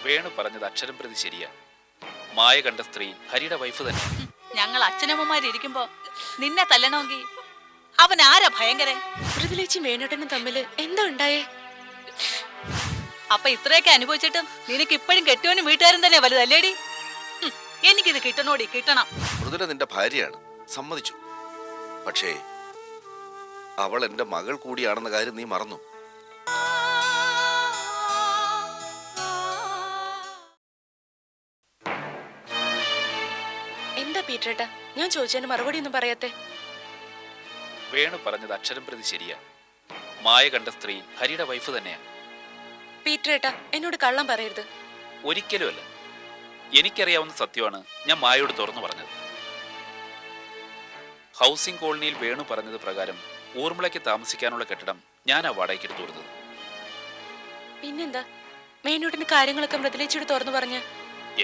വേണു പറഞ്ഞത് അക്ഷരം പ്രതി ശരിയാ. മായ കണ്ട സ്ത്രീ ഹരിയുടെ വൈഫ് തന്നെ. ഞങ്ങൾ അച്ഛനമ്മമാരിയ്ക്കുമ്പോ നിന്നെ തല്ലണമെങ്കിൽ അവൻ ആരാ ഭയങ്കരൻ? മൃദുലേച്ചി വേണുട്ടനും തമ്മില് എന്താ ഉണ്ടായേ? അപ്പൊ ഇത്രയൊക്കെ അനുഭവിച്ചിട്ടും നിനക്ക് ഇപ്പോഴും കെട്ടിയോനും വീട്ടുകാരും തന്നെ വലുതല്ലേടി? എനിക്കിത് കിട്ടണോടി, കിട്ടണം. മൃദുല നിന്റെ ഭാര്യയാണ്, സമ്മതിച്ചു. പക്ഷേ അവൾ എന്റെ മകൾ കൂടിയാണെന്ന കാര്യം നീ മറന്നു. എന്താ പീറ്ററേട്ടാ, ഞാൻ ചോദിച്ചതിന് മറുപടി ഒന്നും പറയാത്തെ? വേണു പറഞ്ഞത് അക്ഷരം പ്രതി ശരിയാ. മായ കണ്ട സ്ത്രീ ഹരിയുടെ വൈഫ് തന്നെയാ. പീറ്ററേട്ടാ, എന്നോട് കള്ളം പറയരുത്. ഒരിക്കലുമല്ല. എനിക്കറിയാവുന്ന സത്യമാണ് ഞാൻ മായയോട് തുറന്നു പറഞ്ഞത്. ഹൗസിംഗ് കോളനിയിൽ വേണു പറഞ്ഞത് പ്രകാരം ഊർമിളയ്ക്ക് താമസിക്കാനുള്ള കെട്ടിടം ഞാനാ വാടകയ്ക്ക് എടുത്തു കൊടുത്തത്. പിന്നെന്താ വേണുട്ടിന് കാര്യങ്ങളൊക്കെ മൃദുലേച്ചിയോട് തുറന്നു പറഞ്ഞ?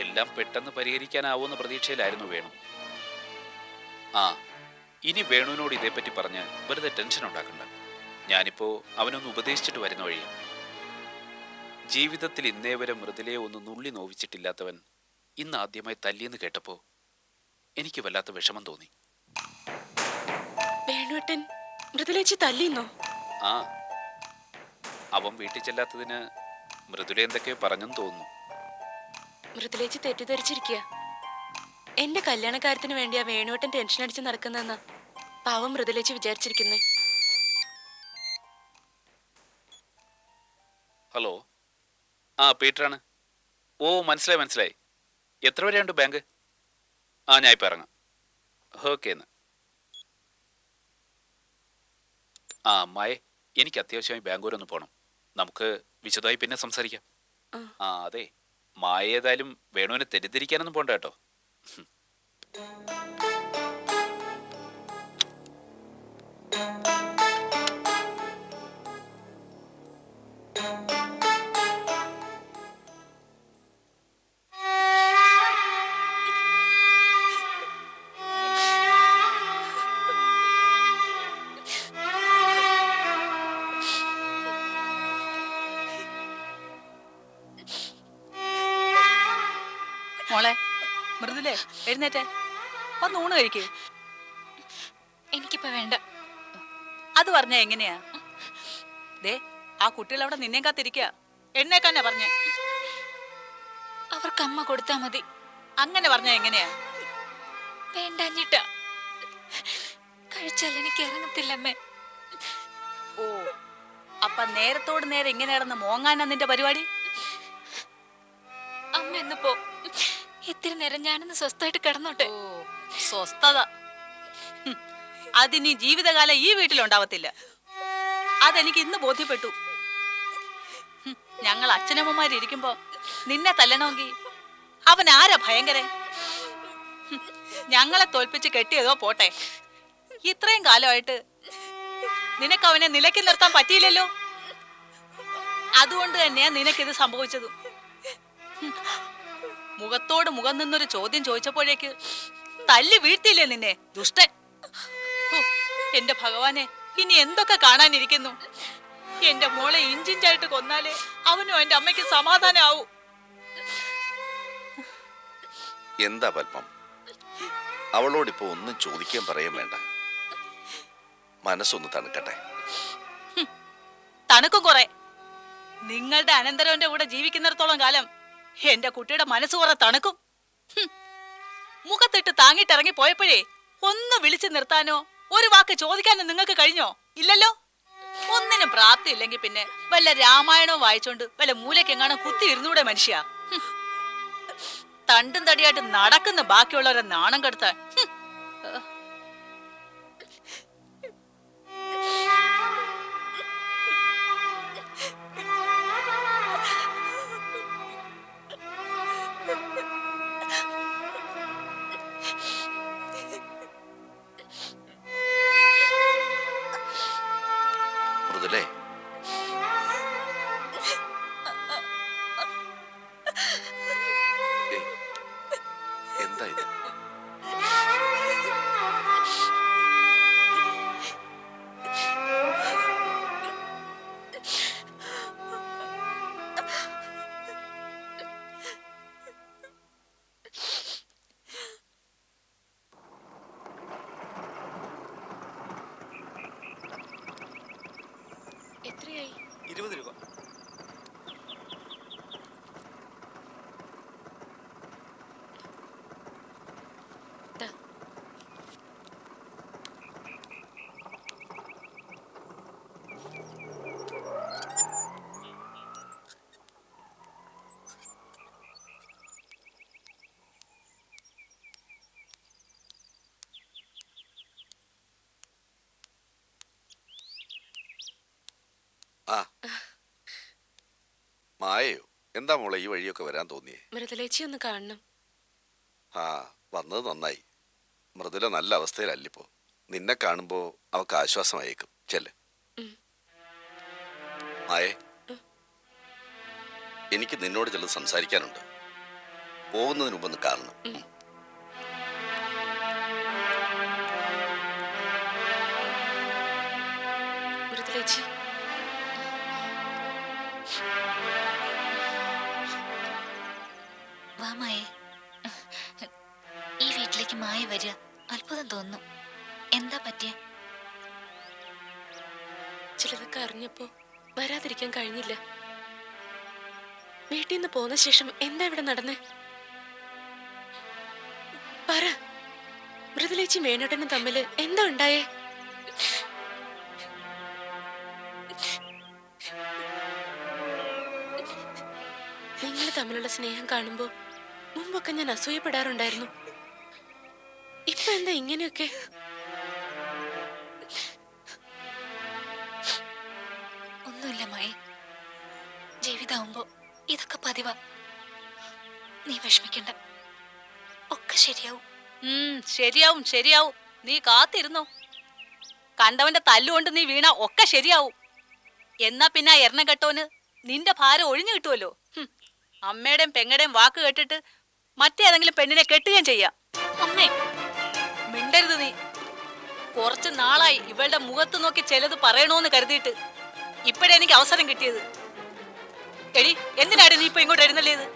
എല്ലാം പെട്ടെന്ന് പരിഹരിക്കാനാവുമെന്ന പ്രതീക്ഷയിലായിരുന്നു വേണു. ഇനി വേണുവിനോട് ഇതേപ്പറ്റി പറഞ്ഞ് വെറുതെ ടെൻഷൻ ഉണ്ടാക്കണ്ട. ഞാനിപ്പോ അവനൊന്ന് ഉപദേശിച്ചിട്ട് വരുന്ന വഴിയാ. ജീവിതത്തിൽ ഇന്നേ വരെ മൃദുലയെ ഒന്ന് നുള്ളി നോവിച്ചിട്ടില്ലാത്തവൻ ഇന്ന് ആദ്യമായി തല്ലിയെന്ന് കേട്ടപ്പോ എനിക്ക് വല്ലാത്ത വിഷമം തോന്നി. വേണുട്ടൻ മൃദുലേച്ചി തല്ലിന്നോ? അവൻ വീട്ടിൽ ചെല്ലാത്തതിന് മൃദുല എന്തൊക്കെയോ പറഞ്ഞെന്ന് തോന്നുന്നു. മൃദുലേച്ചി തെറ്റിദ്ധരിച്ചിരിക്കുക. എന്റെ കല്യാണക്കാര്യത്തിന് വേണ്ടിയാ വേണുട്ടൻ ടെൻഷൻ അടിച്ച് നടക്കുന്നതെന്നാ പാവം മൃദുലേച്ചി വിചാരിച്ചിരിക്കുന്നേ. ഹലോ, പീറ്ററാണ്. മനസ്സിലായി. എത്ര വരെയുണ്ട് ബാങ്ക്? ഞാൻ ഇപ്പം ഇറങ്ങാം. ഓക്കെ എന്നാ. മായ, എനിക്ക് അത്യാവശ്യമായി ബാംഗ്ലൂർ ഒന്ന് പോകണം. നമുക്ക് വിശദമായി പിന്നെ സംസാരിക്കാം. അതെ, മായ ഏതായാലും വേണുവിനെ തെറ്റിദ്ധരിക്കാനൊന്നും പോണ്ട കേട്ടോ. മോളെ മൃദുലേ, എഴുന്നേറ്റേ, വന്ന് ഊണ് കഴിക്കേ. എനിക്കിപ്പോ വേണ്ട. അത് പറഞ്ഞ എങ്ങനെയാ? ദേ, ആ കുട്ടികൾ അവിടെ നിന്നെ കാത്തിരിക്കുക. എഴുന്നേക്കാനാ പറഞ്ഞേ. അവർക്ക് അമ്മ കൊടുത്താ മതി. അങ്ങനെ പറഞ്ഞ എങ്ങനെയാ? വേണ്ടാഞ്ഞിട്ടാ. കഴിച്ചാൽ എനിക്ക് ഇറങ്ങത്തില്ലമ്മേ. അപ്പൊ നേരത്തോട് നേരെ ഇങ്ങനെ കിടന്ന് മോങ്ങാനാ നിന്റെ പരിപാടി? അമ്മ എന്ന് പോ. ഇത്തിരി നേരം ഞാനൊന്ന് സ്വസ്ഥമായിട്ട് കിടന്നോട്ടെ. സ്വസ്ഥത അതിനി ജീവിതകാലം ഈ വീട്ടിലുണ്ടാവത്തില്ല. അതെനിക്ക് ഇന്ന് ബോധ്യപ്പെട്ടു. ഞങ്ങൾ അച്ഛനമ്മമാരിയ്ക്കുമ്പോ നിന്നെ തല്ലണമെങ്കിൽ അവൻ ആരാ ഭയങ്കരൻ? ഞങ്ങളെ തോൽപ്പിച്ച് കെട്ടിയതോ പോട്ടെ, ഇത്രയും കാലമായിട്ട് നിനക്ക് അവനെ നിലയ്ക്ക് നിർത്താൻ പറ്റിയില്ലല്ലോ. അതുകൊണ്ട് തന്നെയാ നിനക്കിത് സംഭവിച്ചത്. മുഖത്തോട് മുഖം നിന്നൊരു ചോദ്യം ചോദിച്ചപ്പോഴേക്ക് തല്ലി വീഴ്ത്തിയില്ലേ നിന്നെ, ദുഷ്ടൻ. എന്റെ ഭഗവാനെ, ഇനി എന്തൊക്കെ കാണാനിരിക്കുന്നു. എന്റെ മോളെ ഇഞ്ചിഞ്ചായിട്ട് കൊന്നാലേ അവനും എന്റെ അമ്മയ്ക്ക് സമാധാനാവൂ. എന്താ പത്മം, അവളോടിപ്പോ ഒന്നും ചോദിക്കാൻ പറയാൻ വേണ്ട. മനസ്സൊന്ന് തണുക്കട്ടെ. തണുക്കും കുറെ. നിങ്ങളുടെ അനന്തരവന്റെ കൂടെ ജീവിക്കുന്നിടത്തോളം കാലം എന്റെ കുട്ടിയുടെ മനസ്സ് കുറെ തണുക്കും. മുഖത്തിട്ട് താങ്ങിട്ടിറങ്ങി പോയപ്പോഴേ ഒന്ന് വിളിച്ചു നിർത്താനോ ഒരു വാക്ക് ചോദിക്കാനോ നിങ്ങൾക്ക് കഴിഞ്ഞോ? ഇല്ലല്ലോ. ഒന്നിനും പ്രാപ്തി ഇല്ലെങ്കിൽ പിന്നെ വല്ല രാമായണവും വായിച്ചോണ്ട് വല്ല മൂലക്കെങ്ങാനും കുത്തി ഇരുന്നൂടെ മനുഷ്യ. തണ്ടും തടിയായിട്ട് നടക്കുന്ന ബാക്കിയുള്ളവരെ നാണം കെടുത്താൻ. മൃദുലേ, എന്താ ഇത്? ആ മായയോ എന്താ മോളെ ഈ വഴിയൊക്കെ വരാൻ തോന്നിയേ? മൃദുലേച്ചി ഒന്ന് കാണണം. ആ വന്നത് നന്നായി. മൃദുല നല്ല അവസ്ഥയിലല്ലിപ്പോ. നിന്നെ കാണുമ്പോ അവക്ക് ആശ്വാസമായേക്കും. ചെല്ല്. മായേ, എനിക്ക് നിന്നോട് ചിലത് സംസാരിക്കാനുണ്ട്. പോകുന്നതിന് മുമ്പ് ഒന്ന് കാണണം. മൃദുലേച്ചി, വാ മായേ. ഈ വീട്ടിലേക്ക് മായ വരിക അത്ഭുതം തോന്നുന്നു. എന്താ പറ്റിയ? ചിലതൊക്കെ അറിഞ്ഞപ്പോ വരാതിരിക്കാൻ കഴിഞ്ഞില്ല. വീട്ടിൽ നിന്ന് പോന്ന ശേഷം എന്താ ഇവിടെ നടന്നേ? പറ. മൃദുലേച്ചി മേനോട്ടനും തമ്മില് എന്താ ഉണ്ടായേ? നിങ്ങൾ തമ്മിലുള്ള സ്നേഹം കാണുമ്പോ മുമ്പൊക്കെ ഞാൻ അസൂയപ്പെടാറുണ്ടായിരുന്നു. ഇപ്പൊ എന്താ ഇങ്ങനെയൊക്കെ? ഒന്നുമില്ല മായ. ജീവിതാവുമ്പോ ഇതൊക്കെ പതിവാ. നീ വിഷമിക്കണ്ട, ഒക്കെ ശരിയാവും. ശരിയാവും ശരിയാവും. നീ കാത്തിരുന്നോ. കണ്ടവന്റെ തല്ലുകൊണ്ട് നീ വീണ ഒക്കെ ശരിയാവും. എന്നാ പിന്നെ ആ എണ്ണ കെട്ടോന് നിന്റെ ഭാരം ഒഴിഞ്ഞു കിട്ടുമല്ലോ. അമ്മയുടെയും പെങ്ങടെയും വാക്ക് കേട്ടിട്ട് മറ്റേതെങ്കിലും പെണ്ണിനെ കെട്ടുകയും ചെയ്യാം. അമ്മേ, മിണ്ടരുത് നീ. കുറച്ച് നാളായി ഇവളുടെ മുഖത്ത് നോക്കി ചിലത് പറയണോന്ന് കരുതിയിട്ട് ഇപ്പഴേ എനിക്ക് അവസരം കിട്ടിയത്. എടി, എന്തിനാടി നീ ഇപ്പൊ ഇങ്ങോട്ട് എഴുന്നള്ളിയത്?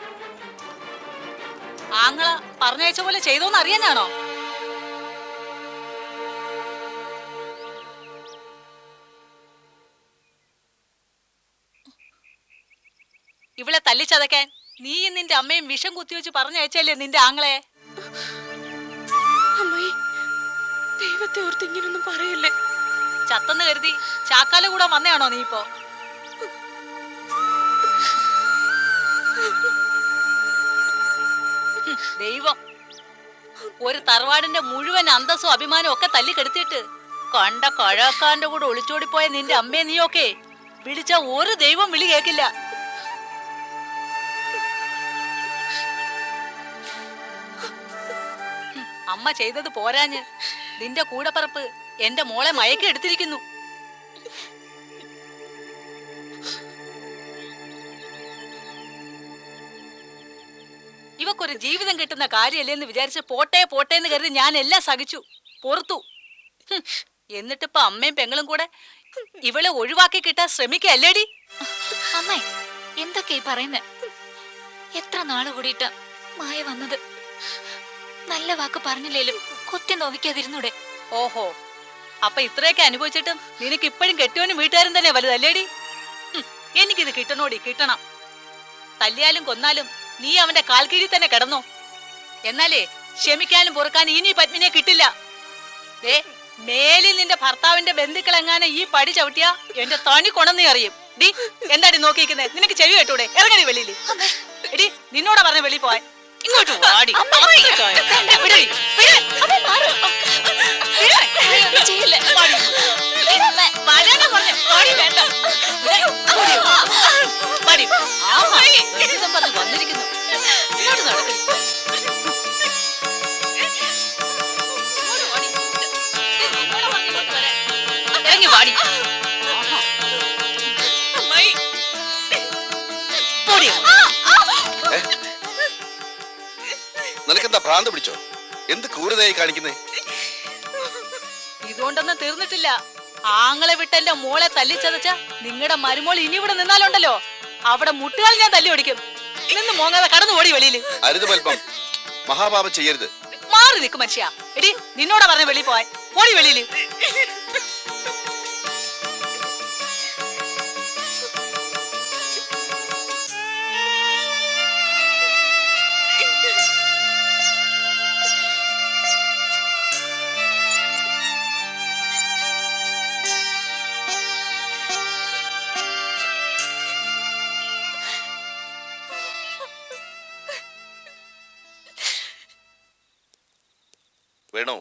ആങ്ങള പറഞ്ഞയച്ച പോലെ ചെയ്തോന്ന് അറിയാനാണോ? ഇവളെ തല്ലിച്ചതയ്ക്കാൻ നീയും നിന്റെ അമ്മയും വിഷം കുത്തിവെച്ച് പറഞ്ഞയച്ചല്ലേ നിന്റെ ആങ്ങളെ? അമ്മായി, ദൈവത്തെ ഓർത്ത് ഇങ്ങനൊന്നും പറയല്ലേ. ചത്തെന്ന് കരുതി ചാക്കാല കൂടെ വന്നയാണോ നീ ഇപ്പോ? ദൈവം, ഒരു തറവാടിന്റെ മുഴുവൻ അന്തസ്സും അഭിമാനവും ഒക്കെ തല്ലിക്കെടുത്തിട്ട് കണ്ട കഴക്കാന്റെ കൂടെ ഒളിച്ചോടിപ്പോയ നിന്റെ അമ്മയെ നീയൊക്കെ വിളിച്ച ഒരു ദൈവം വിളി കേക്കില്ല. അമ്മ ചെയ്തത് പോരാഞ്ഞ് നിന്റെ കൂടപ്പറപ്പ് എന്റെ മോളെ മയക്കി എടുത്തിരിക്കുന്നു. ഇവക്കൊരു ജീവിതം കിട്ടുന്ന കാര്യമല്ലേ എന്ന് വിചാരിച്ച് പോട്ടെ പോട്ടെ എന്ന് കരുതി ഞാൻ എല്ലാം സഹിച്ചു, പൊറത്തു. എന്നിട്ടിപ്പോ അമ്മയും പെങ്ങളും കൂടെ ഇവളെ ഒഴിവാക്കി കിട്ടാൻ ശ്രമിക്കല്ലേടി? അമ്മേ, എന്തൊക്കെയാ പറയുന്നേ? എത്ര നാള് കൂടിയിട്ടാ മായ വന്നത്. നല്ല വാക്ക് പറഞ്ഞില്ലേലും കൊത്തി നോവിക്കാതിരുന്നൂടെ? ഓഹോ, അപ്പൊ ഇത്രയൊക്കെ അനുഭവിച്ചിട്ടും നിനക്ക് ഇപ്പോഴും കെട്ടിയോനും വീട്ടുകാരും തന്നെ വലുതല്ലേടി? എനിക്കിത് കിട്ടണോടി, കിട്ടണം. തല്ലിയാലും കൊന്നാലും നീ അവന്റെ കാൽ കീഴിൽ തന്നെ കിടന്നോ. എന്നാലേ ക്ഷമിക്കാനും പൊറുക്കാനും ഇനി പത്മിനെ കിട്ടില്ല. ദേ, മേലിൽ നിന്റെ ഭർത്താവിന്റെ ബന്ധുക്കൾ എങ്ങാനും ഈ പടി ചവിട്ടിയാ എന്റെ തണി കൊണന്നീ അറിയും. ഡി, എന്താടി നോക്കിയിരിക്കുന്നേ? നിനക്ക് ചെവി കേട്ടൂടെ? ഇറങ്ങടി വെളിയിൽ. എടി, നിന്നോടാ പറഞ്ഞ വെളിയിൽ പോവാൻ. ഇങ്ങോട്ട് വാടി. വന്നിരിക്കുന്നു. ഇങ്ങോട്ട് നടക്കടി. ഇറങ്ങി വാടി. നിനക്കെന്താ ഭ്രാന്ത് പിടിച്ചോ? എന്ത് ക്രൂരതയായി കാണിക്കുന്നേ? ഇതുകൊണ്ടൊന്നും തീർന്നിട്ടില്ല. ആങ്ങളെ വിട്ടെന്റെ മോളെ തല്ലിച്ചതച്ച നിങ്ങളുടെ മരുമോൾ ഇനി ഇവിടെ നിന്നാലുണ്ടല്ലോ, അവിടെ മുട്ടുകാൽ ഞാൻ തല്ലി ഓടിക്കും. നിന്ന് മോങ്ങാതെ കടന്നു ഓടി വെളിയില്. അരുത് പൽപ്പം, മഹാപാപം ചെയ്യരുത്. മാറി നിൽക്കും മനുഷ്യ. എടി, നിന്നോടാ പറഞ്ഞ വെളിയിൽ പോവാൻ. ഓടി വെളിയില്. വേണോ,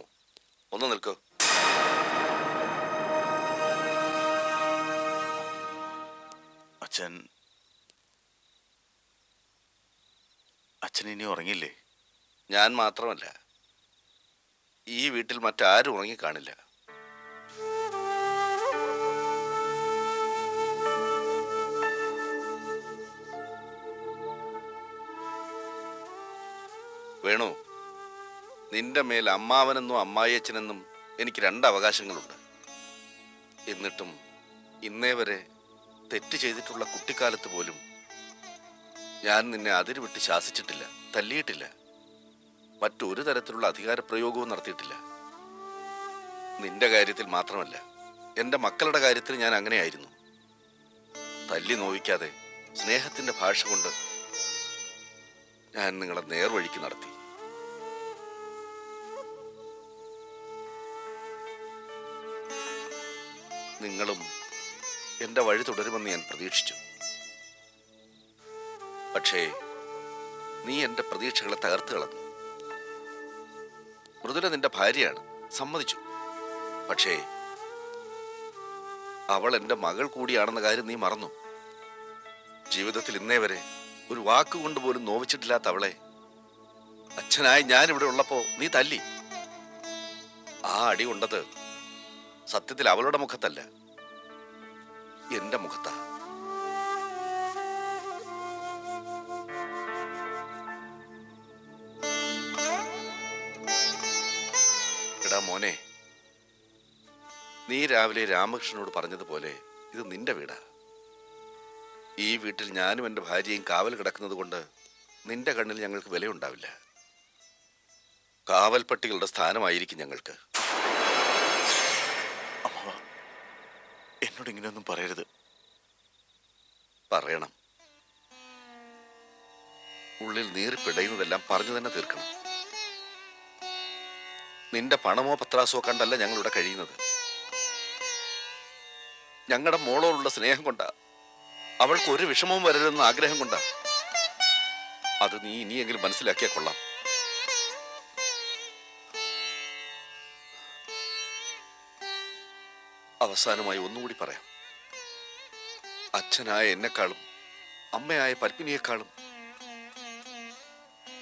ഒന്ന് നിൽക്കൂ. അച്ഛൻ അച്ഛൻ ഇനി ഉറങ്ങില്ലേ? ഞാൻ മാത്രമല്ല, ഈ വീട്ടിൽ മറ്റാരും ഉറങ്ങിക്കാണില്ല. വേണു, നിന്റെ മേൽ അമ്മാവനെന്നും അമ്മായിയച്ഛനെന്നും എനിക്ക് 2 അവകാശങ്ങളുണ്ട്. എന്നിട്ടും ഇന്നേ വരെ തെറ്റ് ചെയ്തിട്ടുള്ള കുട്ടിക്കാലത്ത് പോലും ഞാൻ നിന്നെ അതിരുവിട്ട് ശാസിച്ചിട്ടില്ല, തല്ലിയിട്ടില്ല, മറ്റൊരു തരത്തിലുള്ള അധികാരപ്രയോഗവും നടത്തിയിട്ടില്ല. നിന്റെ കാര്യത്തിൽ മാത്രമല്ല, എൻ്റെ മക്കളുടെ കാര്യത്തിൽ ഞാൻ അങ്ങനെയായിരുന്നു. തല്ലി നോവിക്കാതെ സ്നേഹത്തിൻ്റെ ഭാഷ കൊണ്ട് ഞാൻ നിങ്ങളെ നേർവഴിക്ക് നടത്തി. നിങ്ങളും എൻ്റെ വഴി തുടരുമെന്ന് ഞാൻ പ്രതീക്ഷിച്ചു. പക്ഷേ നീ എൻ്റെ പ്രതീക്ഷകളെ തകർത്ത് കളഞ്ഞു. മൃദുല നിന്റെ ഭാര്യയാണ്, സമ്മതിച്ചു. പക്ഷേ അവൾ എൻ്റെ മകൾ കൂടിയാണെന്ന കാര്യം നീ മറന്നു. ജീവിതത്തിൽ ഇന്നേ വരെ ഒരു വാക്കുകൊണ്ട് പോലും നോവിച്ചിട്ടില്ലാത്ത അവളെ അച്ഛനായി ഞാനിവിടെ ഉള്ളപ്പോ നീ തല്ലി. ആ അടി കൊണ്ടത് സത്യത്തിൽ അവളുടെ മുഖത്തല്ല, എന്റെ മുഖത്താ. എടാ മോനെ, നീ രാവിലെ രാമകൃഷ്ണനോട് പറഞ്ഞതുപോലെ ഇത് നിന്റെ വീടാ. ഈ വീട്ടിൽ ഞാനും എൻ്റെ ഭാര്യയും കാവൽ കിടക്കുന്നത് കൊണ്ട് നിന്റെ കണ്ണിൽ ഞങ്ങൾക്ക് വിലയുണ്ടാവില്ല. കാവൽപ്പട്ടികളുടെ സ്ഥാനമായിരിക്കും ഞങ്ങൾക്ക്. അമ്മ, എന്നോട് ഇങ്ങനെയൊന്നും പറയരുത്. പറയണം. ഉള്ളിൽ നീറിപ്പിടയുന്നതെല്ലാം പറഞ്ഞു തന്നെ തീർക്കണം. നിന്റെ പണമോ പത്രാസോ കണ്ടല്ല ഞങ്ങളിവിടെ കഴിയുന്നത്. ഞങ്ങളുടെ മോളോടുള്ള സ്നേഹം കൊണ്ടാ, അവൾക്ക് ഒരു വിഷമവും വരരുതെന്ന ആഗ്രഹം കൊണ്ടാ. അത് നീ ഇനിയെങ്കിലും മനസ്സിലാക്കിയാൽ കൊള്ളാം. അവസാനമായി ഒന്നുകൂടി പറയാം. അച്ഛനായ എന്നെക്കാളും അമ്മയായ പത്മിനിയെക്കാളും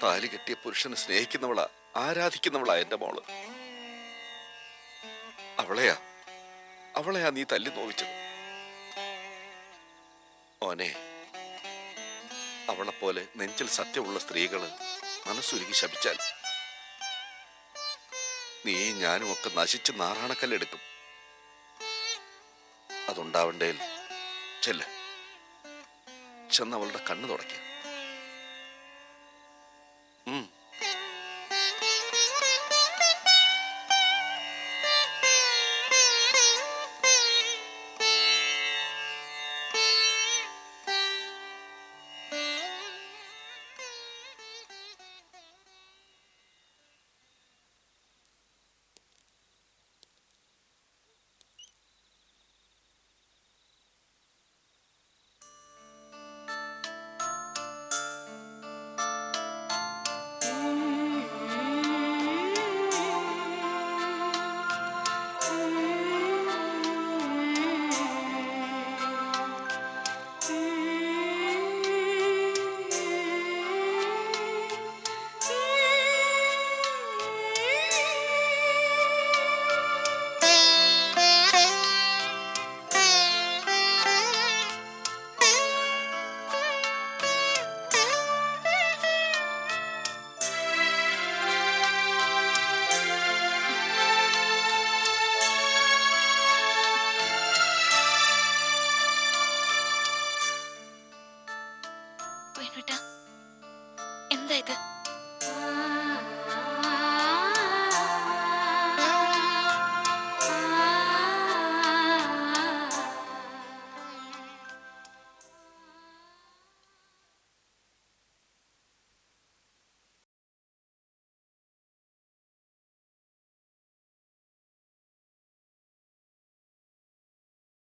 താലി കെട്ടിയ പുരുഷനെ സ്നേഹിക്കുന്നവളാ, ആരാധിക്കുന്നവളാ എന്റെ മോള്. അവളെയാ നീ തല്ലി നോവിച്ചത്. ഓനെ, അവളെപ്പോലെ നെഞ്ചിൽ സത്യമുള്ള സ്ത്രീകള് മനസ്സുരുകി ശപിച്ചാൽ നീ ഞാനും ഒക്കെ നശിച്ച് നാറാണക്കല്ലെടുക്കും. അതുണ്ടാവണ്ടേൽ ചെന്നവളുടെ കണ്ണു തുടയ്ക്കുക.